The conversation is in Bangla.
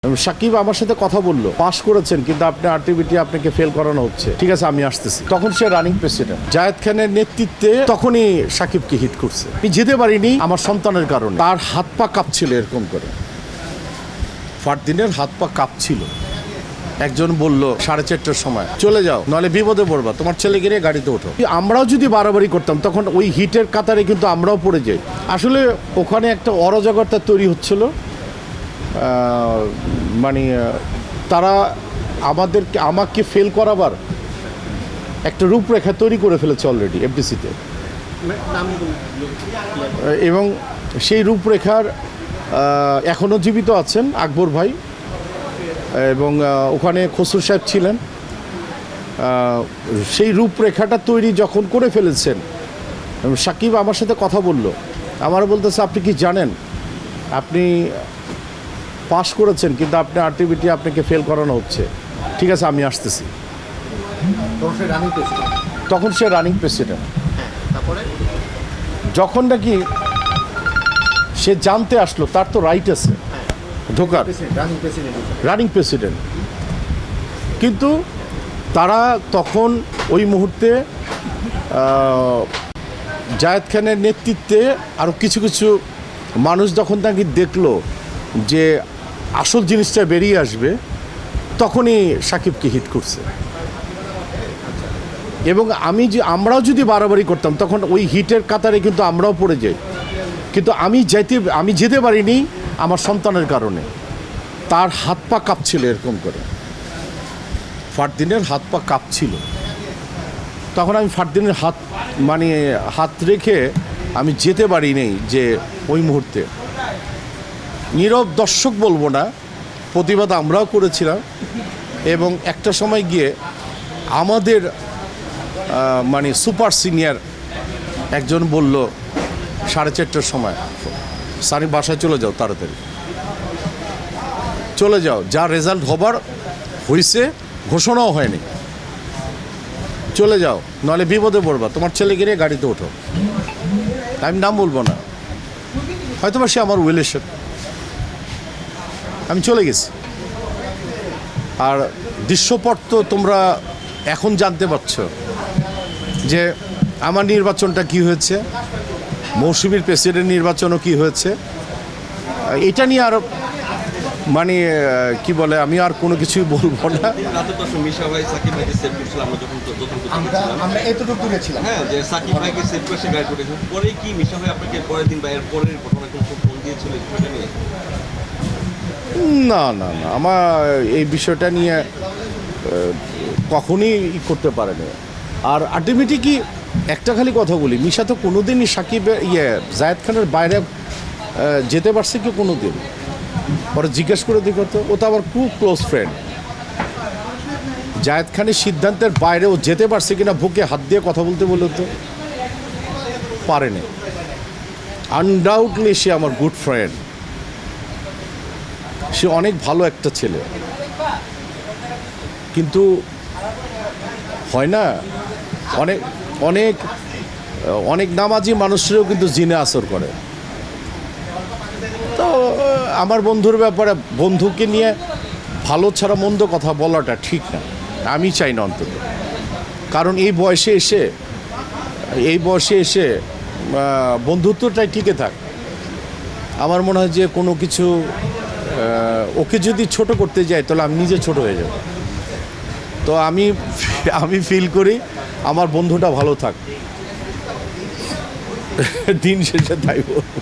সাকিব আমার সাথে কথা বললো, পাস করেছেন কিন্তু আপনি আরটিভিটি আপনাকে ফেল করানো হচ্ছে, ঠিক আছে আমি আসতেছি। তখন সে রানিং প্রেসিডেন্ট জায়েদ খানের নেতৃত্বে তখনই সাকিবকে হিট করছে। আমি যেতে পারিনি আমার সন্তানের কারণে। তার হাত পা কাঁপছিল এরকম করে, ফারদিনের হাত পা কাঁপছিল। একজন বলল 4:30টার সময় চলে যাও, নাহলে বিপদে পড়বা, তোমার ছেলেকে নিয়ে গাড়িতে ওঠো। আমরাও যদি বাড়াবাড়ি করতাম তখন ওই হিটের কাতারে কিন্তু আমরাও পড়ে যাই। আসলে ওখানে একটা অরাজকতা তৈরি হচ্ছিল। মানে তারা আমাকে ফেল করাবার একটা রূপরেখা তৈরি করে ফেলেছে অলরেডি এফডিসিতে, এবং সেই রূপরেখার এখনও জীবিত আছেন আকবর ভাই, এবং ওখানে খসরু সাহেব ছিলেন। সেই রূপরেখাটা তৈরি যখন করে ফেলেছেন, সাকিব আমার সাথে কথা বলল, আমার বলতেছে আপনি কি জানেন আপনি পাস করেছেন কিন্তু আপনি আরটিভিটি আপনাকে ফেল করানো হচ্ছে, ঠিক আছে আমি আসতেছি। তখন সে রানিং প্রেসিডেন্ট। যখন নাকি সে জানতে আসলো তার তো রাইট আছে ঢোকার, রানিং প্রেসিডেন্ট, কিন্তু তারা তখন ওই মুহূর্তে জায়েদ খানের নেতৃত্বে আরও কিছু কিছু মানুষ যখন তাকে দেখলো যে আসল জিনিসটা বেরিয়ে আসবে, তখনই সাকিবকে হিট করছে। এবং আমরাও যদি বাড়াবাড়ি করতাম তখন ওই হিটের কাতারে কিন্তু আমরাও পড়ে যাই। কিন্তু আমি যেতে পারিনি আমার সন্তানের কারণে। তার হাত পা কাঁপছিল এরকম করে, ফারদিনের হাত পা কাঁপছিল। তখন আমি ফারদিনের হাত রেখে আমি যেতে পারিনি। যে ওই মুহূর্তে নীরব দর্শক বলবো না, প্রতিবাদ আমরাও করেছিলাম। এবং একটা সময় গিয়ে আমাদের সুপার সিনিয়র একজন বলল 4:30টার সময় সানি বাসায় চলে যাও, তাড়াতাড়ি চলে যাও, যা রেজাল্ট হবার হয়েছে, ঘোষণাও হয়নি, চলে যাও, নাহলে বিপদে পড়বা, তোমার ছেলেকে নিয়ে গাড়িতে ওঠো। আমি নাম বলবো না, হয়তো বা সে আমার ওয়েলেশন। আমি চলে গেছি। আর দৃশ্যপট তো তোমরা এখন জানতে পারছো যে আমার নির্বাচনটা কি হয়েছে, মৌসুমীর প্রেসিডেন্ট নির্বাচনও কি হয়েছে। এটা নিয়ে আর কি বলে, আমি আর কোনো কিছুই বলবো না। না না না, আমার এই বিষয়টা নিয়ে কখনই করতে পারেনি। আর আলটিমেটলি কি একটা খালি কথা বলি, মিশা তো কোনোদিনই জায়েদ খানের বাইরে যেতে পারছে কি কোনো দিন? পরে জিজ্ঞেস করে দেখো তো, ও তো আবার খুব ক্লোজ ফ্রেন্ড। জায়েদ খানের সিদ্ধান্তের বাইরে ও যেতে পারছে কিনা বুকে হাত দিয়ে কথা বলতে বললো তো পারেনি। আনডাউটলি সে আমার গুড ফ্রেন্ড, সে অনেক ভালো একটা ছেলে। কিন্তু হয় না, অনেক অনেক অনেক নামাজি মানুষেরও কিন্তু জিনে আসর করে। তো আমার বন্ধুর ব্যাপারে, বন্ধুকে নিয়ে ভালো ছাড়া মন্দ কথা বলাটা ঠিক না, আমি চাই না অন্তত। কারণ এই বয়সে এসে বন্ধুত্বটাই টিকে থাক। আমার মনে হয় যে কোনো কিছু ওকে যদি ছোট করতে যাই তাহলে আমি নিজে ছোট হয়ে যাব। তো আমি ফিল করি আমার বন্ধুটা ভালো থাক, দিন শেষে তাই বলবো।